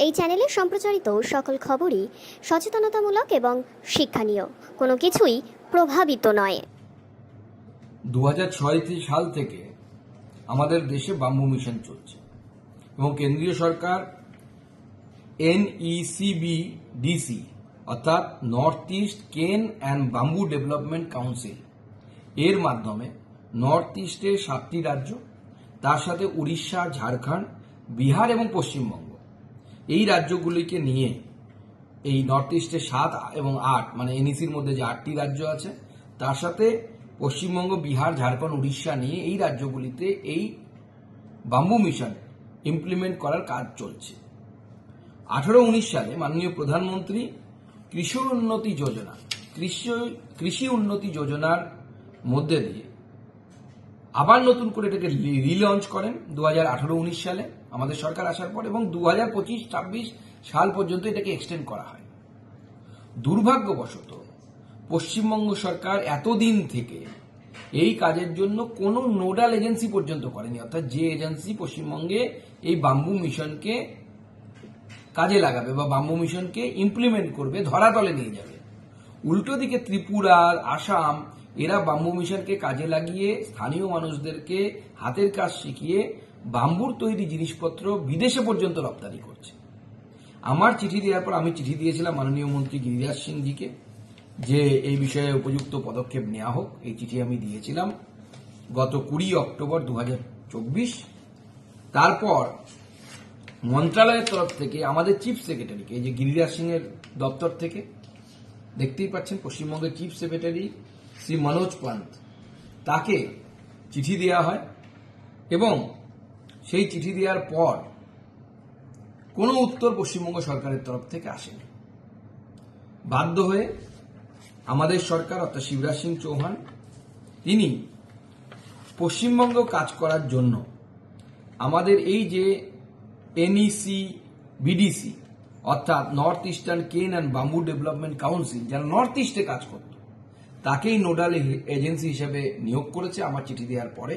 এই চ্যানেলে সম্প্রচারিত সকল খবরই সচেতনতামূলক এবং শিক্ষণীয়, কোনো কিছুই প্রভাবিত নয়। 2006 সাল থেকে আমাদের দেশে বাম্বু মিশন চলছে এবং কেন্দ্রীয় সরকার NECBDC অর্থাৎ নর্থ ইস্ট কেন অ্যান্ড বাম্বু ডেভেলপমেন্ট কাউন্সিল এর মাধ্যমে নর্থ ইস্টের 7টি রাজ্য, তার সাথে উড়িষ্যা, ঝাড়খণ্ড, বিহার এবং পশ্চিমবঙ্গ, এই রাজ্যগুলিকে নিয়ে এই নর্থ ইস্টের 7 এবং 8 মানে এনইসির মধ্যে যে 8টি রাজ্য আছে তার সাথে পশ্চিমবঙ্গ, বিহার, ঝাড়খণ্ড, উড়িষ্যা নিয়ে এই রাজ্যগুলিতে এই বাম্বু মিশন ইমপ্লিমেন্ট করার কাজ চলছে। 18-19 সালে মাননীয় প্রধানমন্ত্রী কৃষি উন্নতি যোজনার মধ্যে দিয়ে আবার নতুন করে এটাকে রিলঞ্চ করেন 2018-19 সালে আমাদের সরকার আসার পর, এবং 2025-26 সাল পর্যন্ত এটাকে এক্সটেন্ড করা হয়। দুর্ভাগ্যবশত পশ্চিমবঙ্গ সরকার এতদিন থেকে এই কাজের জন্য কোনো নোডাল এজেন্সি পর্যন্ত করেনি, অর্থাৎ যে এজেন্সি পশ্চিমবঙ্গে এই বাম্বু মিশনকে কাজে লাগাবে বা বাম্বু মিশনকে ইমপ্লিমেন্ট করবে, ধরাতলে নিয়ে যাবে। উল্টো দিকে ত্রিপুরা, আসাম এরা বাম্বু মিশনকে কাজে লাগিয়ে স্থানীয় মানুষদেরকে হাতের কাজ শিখিয়ে বাম্বুর তৈরি জিনিসপত্র বিদেশে পর্যন্ত রপ্তানি করছে। আমার চিঠি দেওয়ার পর আমি চিঠি দিয়েছিলাম মাননীয় মন্ত্রী গিরিরাজ সিংজিকে যে এই বিষয়ে উপযুক্ত পদক্ষেপ নেওয়া হোক। এই চিঠি আমি দিয়েছিলাম গত 20 অক্টোবর 2024। তারপর মন্ত্রণালয়ের তরফ থেকে আমাদের চিফ সেক্রেটারিকে, এই যে গিরিরাজ সিং এর দপ্তর থেকে দেখতেই পাচ্ছেন পশ্চিমবঙ্গের চিফ সেক্রেটারি শ্রী মনোজ পান্ত, তাকে চিঠি দেওয়া হয় এবং সেই চিঠি দেওয়ার পর কোনো উত্তর পশ্চিমবঙ্গ সরকারের তরফ থেকে আসেনি। বাধ্য হয়ে আমাদের সরকার অর্থাৎ শিবরাজ সিং চৌহান তিনি পশ্চিমবঙ্গ কাজ করার জন্য আমাদের এই যে NECBDC অর্থাৎ নর্থ ইস্টার্ন কেন অ্যান্ড বাম্বু ডেভেলপমেন্ট কাউন্সিল, যারা নর্থ ইস্টে কাজ করত, তাকেই নোডাল এজেন্সি হিসেবে নিয়োগ করেছে আমার চিঠি দেওয়ার পরে।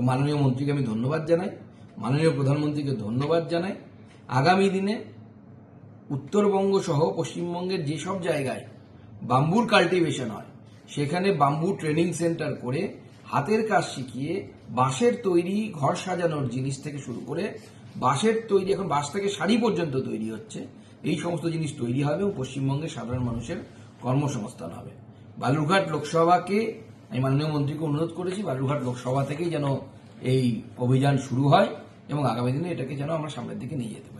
মাননীয় মন্ত্রীকে আমি ধন্যবাদ জানাই, মাননীয় প্রধানমন্ত্রীকে ধন্যবাদ জানাই। আগামী দিনে উত্তরবঙ্গ সহ পশ্চিমবঙ্গের যেসব জায়গায় বাম্বুর কাল্টিভেশন হয় সেখানে বাম্বু ট্রেনিং সেন্টার করে হাতের কাজ শিখিয়ে বাঁশের তৈরি ঘর সাজানোর জিনিস থেকে শুরু করে বাঁশের তৈরি, এখন বাঁশ থেকে শাড়ি পর্যন্ত তৈরি হচ্ছে, এই সমস্ত জিনিস তৈরি হবে এবং পশ্চিমবঙ্গের সাধারণ মানুষের কর্মসংস্থান হবে। বালুরঘাট লোকসভাকে আমি মাননীয় মন্ত্রীকে অনুরোধ করেছি বালুরঘাট লোকসভা থেকেই যেন এই অভিযান শুরু হয় এবং আগামী দিনে এটাকে যেন আমরা সামনের দিকে নিয়ে যেতে পারি।